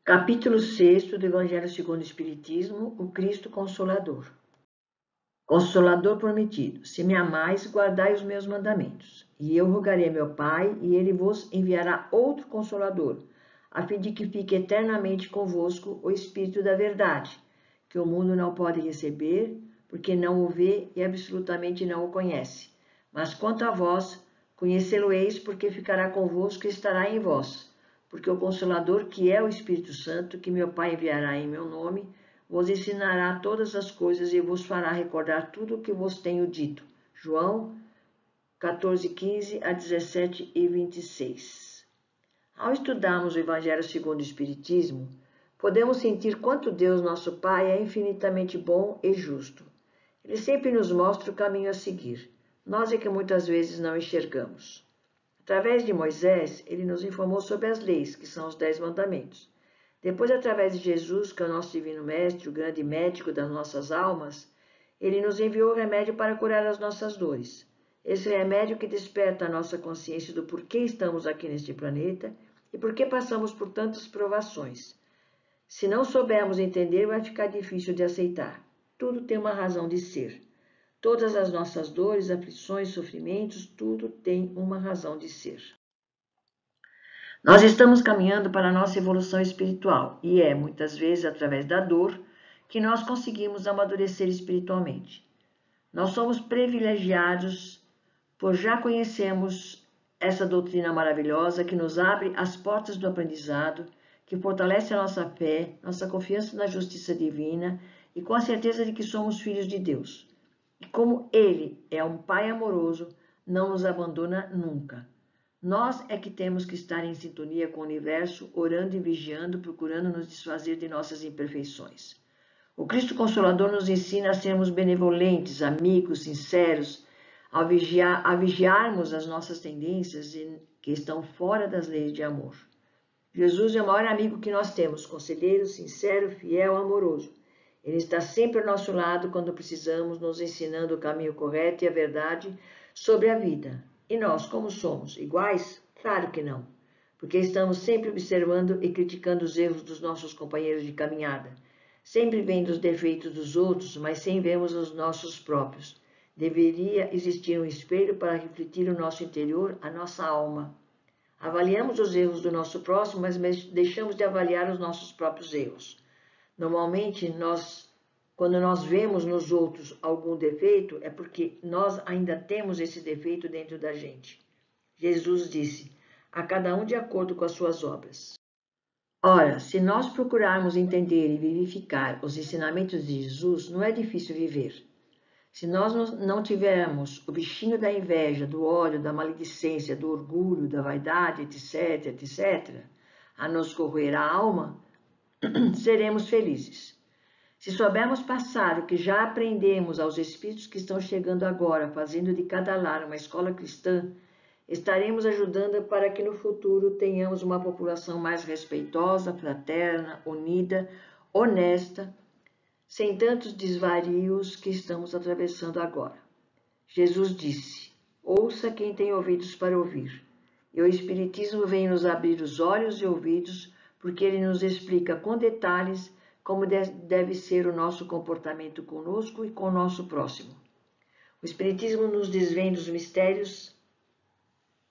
Capítulo 6 do Evangelho segundo o Espiritismo, o Cristo Consolador. Consolador prometido, se me amais, guardai os meus mandamentos. E eu rogarei a meu Pai, e ele vos enviará outro Consolador, a fim de que fique eternamente convosco o Espírito da verdade, que o mundo não pode receber, porque não o vê e absolutamente não o conhece. Mas quanto a vós, conhecê-lo-eis, porque ficará convosco e estará em vós. Porque o Consolador, que é o Espírito Santo, que meu Pai enviará em meu nome, vos ensinará todas as coisas e vos fará recordar tudo o que vos tenho dito. João 14:15 a 17:26. Ao estudarmos o Evangelho segundo o Espiritismo, podemos sentir quanto Deus, nosso Pai, é infinitamente bom e justo. Ele sempre nos mostra o caminho a seguir. Nós é que muitas vezes não enxergamos. Através de Moisés, ele nos informou sobre as leis, que são os 10 mandamentos. Depois, através de Jesus, que é o nosso divino mestre, o grande médico das nossas almas, ele nos enviou o remédio para curar as nossas dores. Esse remédio que desperta a nossa consciência do porquê estamos aqui neste planeta e por que passamos por tantas provações. Se não soubermos entender, vai ficar difícil de aceitar. Tudo tem uma razão de ser. Todas as nossas dores, aflições, sofrimentos, tudo tem uma razão de ser. Nós estamos caminhando para a nossa evolução espiritual e é, muitas vezes, através da dor, que nós conseguimos amadurecer espiritualmente. Nós somos privilegiados por já conhecermos essa doutrina maravilhosa que nos abre as portas do aprendizado, que fortalece a nossa fé, nossa confiança na justiça divina e com a certeza de que somos filhos de Deus. E como Ele é um Pai amoroso, não nos abandona nunca. Nós é que temos que estar em sintonia com o universo, orando e vigiando, procurando nos desfazer de nossas imperfeições. O Cristo Consolador nos ensina a sermos benevolentes, amigos, sinceros, a vigiarmos as nossas tendências que estão fora das leis de amor. Jesus é o maior amigo que nós temos, conselheiro, sincero, fiel, amoroso. Ele está sempre ao nosso lado quando precisamos, nos ensinando o caminho correto e a verdade sobre a vida. E nós, como somos? Iguais? Claro que não, porque estamos sempre observando e criticando os erros dos nossos companheiros de caminhada, sempre vendo os defeitos dos outros, mas sem vermos os nossos próprios. Deveria existir um espelho para refletir o nosso interior, a nossa alma. Avaliamos os erros do nosso próximo, mas deixamos de avaliar os nossos próprios erros. Normalmente, quando nós vemos nos outros algum defeito, é porque nós ainda temos esse defeito dentro da gente. Jesus disse, a cada um de acordo com as suas obras. Ora, se nós procurarmos entender e vivificar os ensinamentos de Jesus, não é difícil viver. Se nós não tivermos o bichinho da inveja, do ódio, da maledicência, do orgulho, da vaidade, etc., etc., a nos corroer a alma, seremos felizes. Se soubermos passar o que já aprendemos aos espíritos que estão chegando agora, fazendo de cada lar uma escola cristã, estaremos ajudando para que no futuro tenhamos uma população mais respeitosa, fraterna, unida, honesta, sem tantos desvarios que estamos atravessando agora. Jesus disse, ouça quem tem ouvidos para ouvir. E o Espiritismo vem nos abrir os olhos e ouvidos, porque ele nos explica com detalhes como deve ser o nosso comportamento conosco e com o nosso próximo. O Espiritismo nos desvenda os mistérios,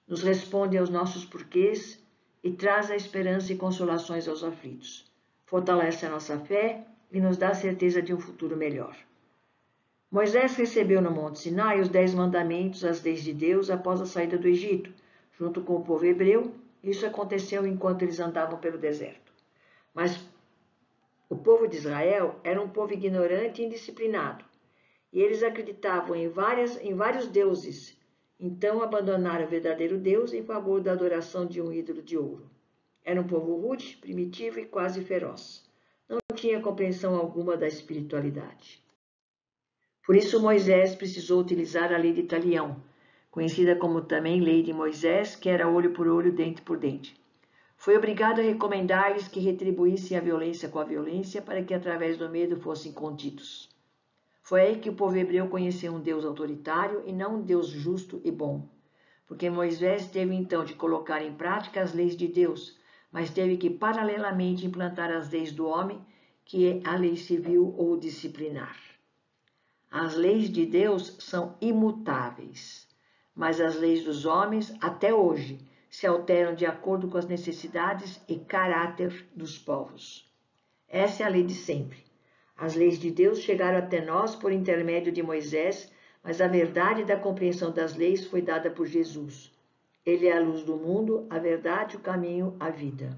nos responde aos nossos porquês e traz a esperança e consolações aos aflitos. Fortalece a nossa fé e nos dá a certeza de um futuro melhor. Moisés recebeu no Monte Sinai os 10 mandamentos, as leis de Deus, após a saída do Egito, junto com o povo hebreu. Isso aconteceu enquanto eles andavam pelo deserto. Mas o povo de Israel era um povo ignorante e indisciplinado, e eles acreditavam em vários deuses, então abandonaram o verdadeiro Deus em favor da adoração de um ídolo de ouro. Era um povo rude, primitivo e quase feroz. Não tinha compreensão alguma da espiritualidade. Por isso Moisés precisou utilizar a lei de talião, conhecida como também lei de Moisés, que era olho por olho, dente por dente. Foi obrigado a recomendar-lhes que retribuíssem a violência com a violência para que através do medo fossem contidos. Foi aí que o povo hebreu conheceu um Deus autoritário e não um Deus justo e bom, porque Moisés teve então de colocar em prática as leis de Deus, mas teve que paralelamente implantar as leis do homem, que é a lei civil ou disciplinar. As leis de Deus são imutáveis, mas as leis dos homens, até hoje, se alteram de acordo com as necessidades e caráter dos povos. Essa é a lei de sempre. As leis de Deus chegaram até nós por intermédio de Moisés, mas a verdade da compreensão das leis foi dada por Jesus. Ele é a luz do mundo, a verdade, o caminho, a vida.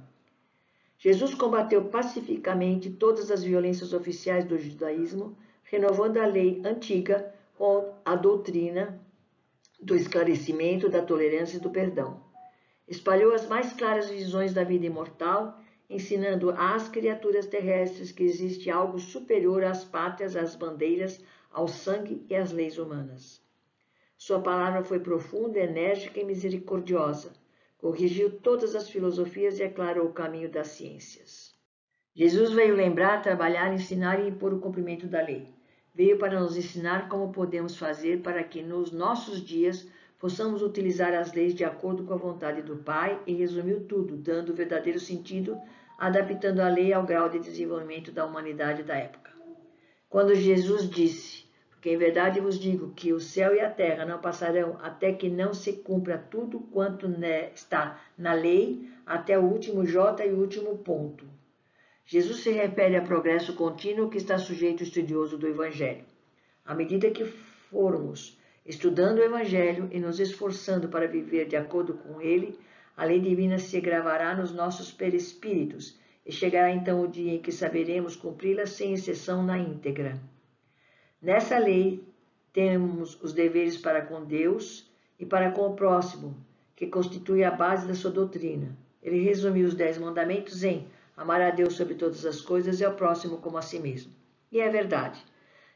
Jesus combateu pacificamente todas as violências oficiais do judaísmo, renovando a lei antiga com a doutrina do esclarecimento, da tolerância e do perdão. Espalhou as mais claras visões da vida imortal, ensinando às criaturas terrestres que existe algo superior às pátrias, às bandeiras, ao sangue e às leis humanas. Sua palavra foi profunda, enérgica e misericordiosa. Corrigiu todas as filosofias e aclarou o caminho das ciências. Jesus veio lembrar, trabalhar, ensinar e impor o cumprimento da lei. Veio para nos ensinar como podemos fazer para que nos nossos dias possamos utilizar as leis de acordo com a vontade do Pai e resumiu tudo, dando o verdadeiro sentido, adaptando a lei ao grau de desenvolvimento da humanidade da época. Quando Jesus disse: "Porque em verdade vos digo que o céu e a terra não passarão até que não se cumpra tudo quanto está na lei, até o último J e o último ponto." Jesus se refere a progresso contínuo que está sujeito ao estudioso do Evangelho. À medida que formos estudando o Evangelho e nos esforçando para viver de acordo com ele, a lei divina se gravará nos nossos perispíritos e chegará então o dia em que saberemos cumpri-la sem exceção na íntegra. Nessa lei temos os deveres para com Deus e para com o próximo, que constitui a base da sua doutrina. Ele resumiu os 10 mandamentos em amar a Deus sobre todas as coisas e ao próximo como a si mesmo. E é verdade.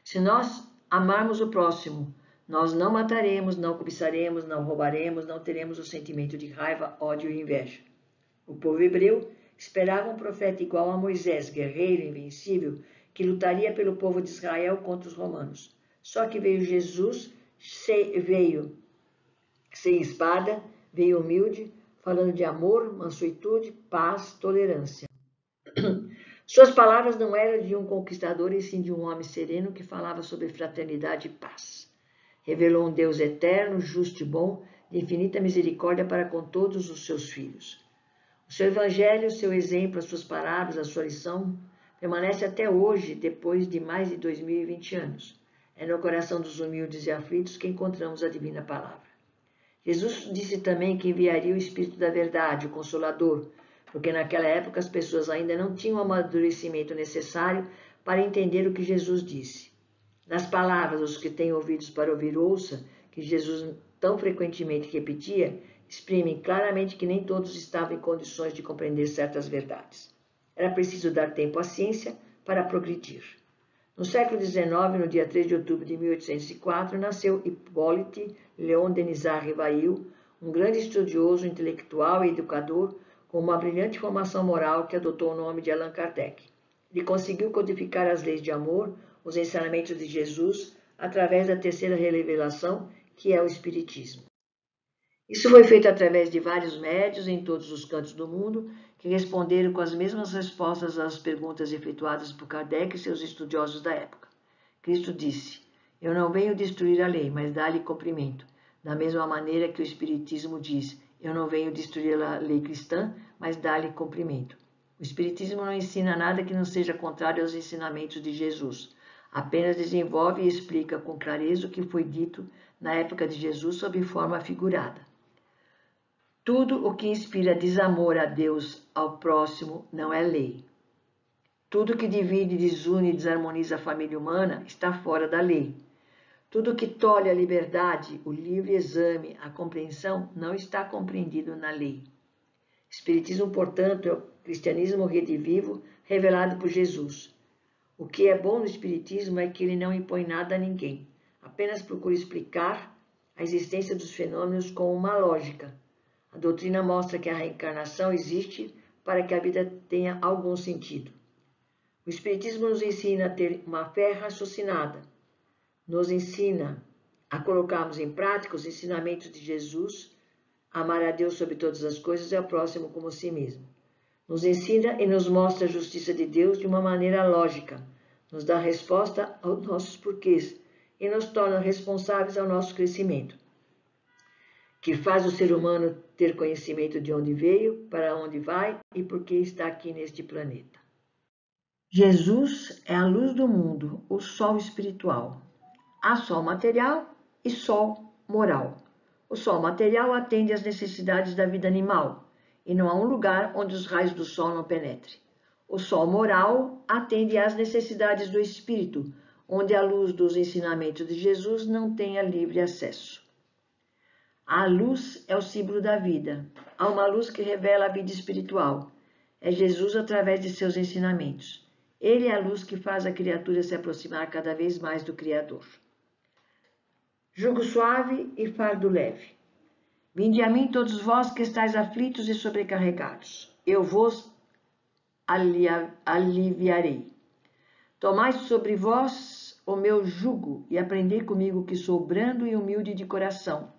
Se nós amarmos o próximo, nós não mataremos, não cobiçaremos, não roubaremos, não teremos o sentimento de raiva, ódio e inveja. O povo hebreu esperava um profeta igual a Moisés, guerreiro, invencível, que lutaria pelo povo de Israel contra os romanos. Só que veio Jesus, veio sem espada, veio humilde, falando de amor, mansuetude, paz, tolerância. Suas palavras não eram de um conquistador, e sim de um homem sereno que falava sobre fraternidade e paz. Revelou um Deus eterno, justo e bom, de infinita misericórdia para com todos os seus filhos. O seu evangelho, o seu exemplo, as suas palavras, a sua lição, permanece até hoje, depois de mais de 2020 anos. É no coração dos humildes e aflitos que encontramos a divina palavra. Jesus disse também que enviaria o Espírito da Verdade, o Consolador, porque naquela época as pessoas ainda não tinham o amadurecimento necessário para entender o que Jesus disse. Nas palavras, os que têm ouvidos para ouvir, ouça, que Jesus tão frequentemente repetia, exprimem claramente que nem todos estavam em condições de compreender certas verdades. Era preciso dar tempo à ciência para progredir. No século XIX, no dia 3 de outubro de 1804, nasceu Hippolyte Léon Denisard Rivail, um grande estudioso, intelectual e educador, com uma brilhante formação moral que adotou o nome de Allan Kardec. Ele conseguiu codificar as leis de amor, os ensinamentos de Jesus, através da terceira revelação, que é o Espiritismo. Isso foi feito através de vários médiuns em todos os cantos do mundo, que responderam com as mesmas respostas às perguntas efetuadas por Kardec e seus estudiosos da época. Cristo disse: "Eu não venho destruir a lei, mas dar-lhe cumprimento." Da mesma maneira que o Espiritismo diz: "Eu não venho destruir a lei cristã, mas dar-lhe cumprimento." O Espiritismo não ensina nada que não seja contrário aos ensinamentos de Jesus. Apenas desenvolve e explica com clareza o que foi dito na época de Jesus sob forma figurada. Tudo o que inspira desamor a Deus, ao próximo, não é lei. Tudo que divide, desune e desarmoniza a família humana está fora da lei. Tudo que tolhe a liberdade, o livre exame, a compreensão, não está compreendido na lei. Espiritismo, portanto, é o cristianismo redivivo revelado por Jesus. O que é bom no Espiritismo é que ele não impõe nada a ninguém, apenas procura explicar a existência dos fenômenos com uma lógica. A doutrina mostra que a reencarnação existe para que a vida tenha algum sentido. O Espiritismo nos ensina a ter uma fé raciocinada, nos ensina a colocarmos em prática os ensinamentos de Jesus, a amar a Deus sobre todas as coisas e ao próximo como a si mesmo. Nos ensina e nos mostra a justiça de Deus de uma maneira lógica, nos dá resposta aos nossos porquês e nos torna responsáveis ao nosso crescimento, que faz o ser humano ter conhecimento de onde veio, para onde vai e por que está aqui neste planeta. Jesus é a luz do mundo, o sol espiritual. Há sol material e sol moral. O sol material atende às necessidades da vida animal e não há um lugar onde os raios do sol não penetrem. O sol moral atende às necessidades do espírito, onde a luz dos ensinamentos de Jesus não tenha livre acesso. A luz é o símbolo da vida. Há uma luz que revela a vida espiritual. É Jesus através de seus ensinamentos. Ele é a luz que faz a criatura se aproximar cada vez mais do Criador. Jugo suave e fardo leve. Vinde a mim todos vós que estáis aflitos e sobrecarregados. Eu vos aliviarei. Tomai sobre vós o meu jugo e aprendei comigo que sou brando e humilde de coração,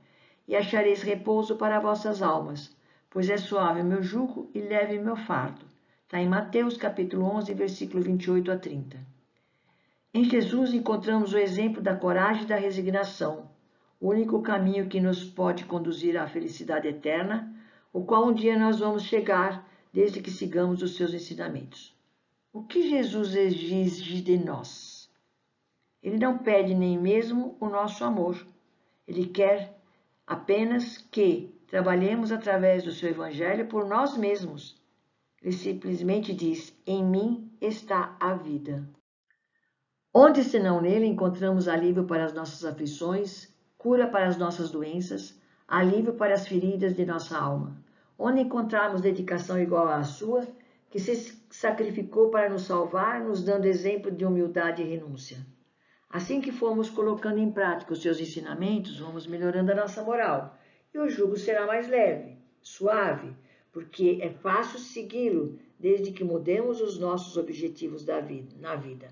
e achareis repouso para vossas almas, pois é suave o meu jugo e leve o meu fardo. Está em Mateus capítulo 11, versículo 28 a 30. Em Jesus encontramos o exemplo da coragem e da resignação, o único caminho que nos pode conduzir à felicidade eterna, o qual um dia nós vamos chegar desde que sigamos os seus ensinamentos. O que Jesus exige de nós? Ele não pede nem mesmo o nosso amor. Ele quer apenas que trabalhemos através do seu evangelho por nós mesmos. Ele simplesmente diz: em mim está a vida. Onde senão nele encontramos alívio para as nossas aflições, cura para as nossas doenças, alívio para as feridas de nossa alma? Onde encontrarmos dedicação igual à sua, que se sacrificou para nos salvar, nos dando exemplo de humildade e renúncia? Assim que formos colocando em prática os seus ensinamentos, vamos melhorando a nossa moral, e o jugo será mais leve, suave, porque é fácil segui-lo, desde que mudemos os nossos objetivos na vida.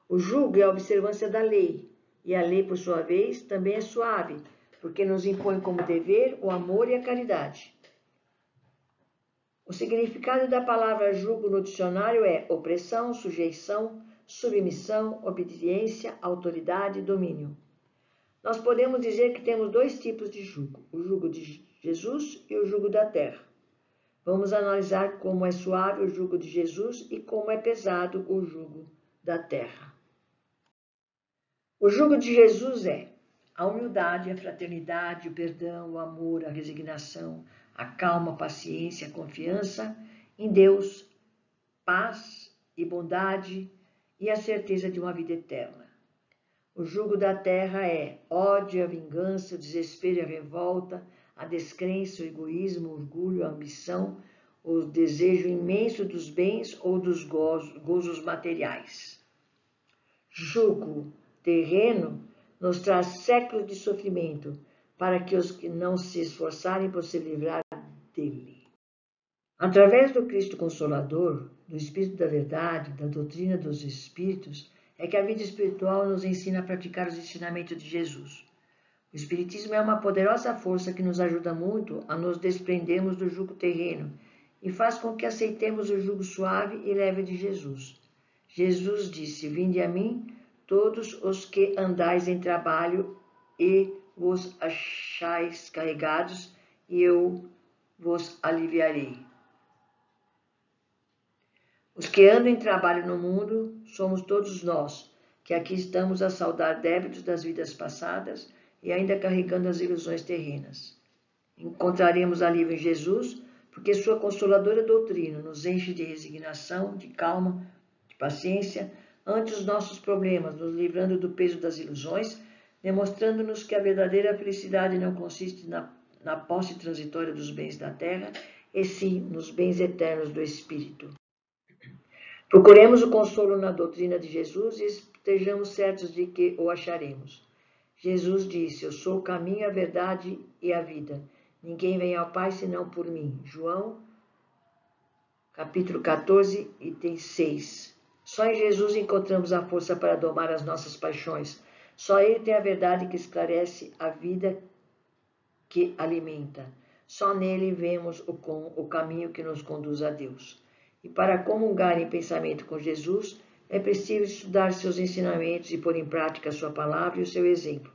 O jugo é a observância da lei, e a lei, por sua vez, também é suave, porque nos impõe como dever o amor e a caridade. O significado da palavra jugo no dicionário é opressão, sujeição, submissão, obediência, autoridade e domínio. Nós podemos dizer que temos dois tipos de jugo, o jugo de Jesus e o jugo da terra. Vamos analisar como é suave o jugo de Jesus e como é pesado o jugo da terra. O jugo de Jesus é a humildade, a fraternidade, o perdão, o amor, a resignação, a calma, a paciência, a confiança em Deus, paz e bondade e a certeza de uma vida eterna. O jugo da terra é ódio, a vingança, o desespero e a revolta, a descrença, o egoísmo, o orgulho, a ambição, o desejo imenso dos bens ou dos gozos materiais. Jugo terreno nos traz séculos de sofrimento para que os que não se esforçarem por se livrar dele. Através do Cristo Consolador, do Espírito da Verdade, da doutrina dos Espíritos, é que a vida espiritual nos ensina a praticar os ensinamentos de Jesus. O Espiritismo é uma poderosa força que nos ajuda muito a nos desprendermos do jugo terreno e faz com que aceitemos o jugo suave e leve de Jesus. Jesus disse: vinde a mim todos os que andais em trabalho e vos achais carregados, e eu vos aliviarei. Os que andam em trabalho no mundo somos todos nós, que aqui estamos a saldar débitos das vidas passadas e ainda carregando as ilusões terrenas. Encontraremos alívio em Jesus, porque sua consoladora doutrina nos enche de resignação, de calma, de paciência ante os nossos problemas, nos livrando do peso das ilusões, demonstrando-nos que a verdadeira felicidade não consiste na posse transitória dos bens da terra, e sim nos bens eternos do Espírito. Procuremos o consolo na doutrina de Jesus e estejamos certos de que o acharemos. Jesus disse: eu sou o caminho, a verdade e a vida. Ninguém vem ao Pai senão por mim. João, capítulo 14, item 6. Só em Jesus encontramos a força para domar as nossas paixões. Só Ele tem a verdade que esclarece, a vida que alimenta. Só nele vemos o caminho que nos conduz a Deus. E para comungar em pensamento com Jesus, é preciso estudar seus ensinamentos e pôr em prática a sua palavra e o seu exemplo.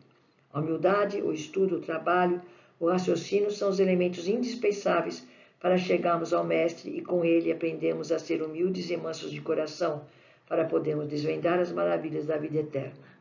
A humildade, o estudo, o trabalho, o raciocínio são os elementos indispensáveis para chegarmos ao Mestre e com ele aprendemos a ser humildes e mansos de coração, para podermos desvendar as maravilhas da vida eterna.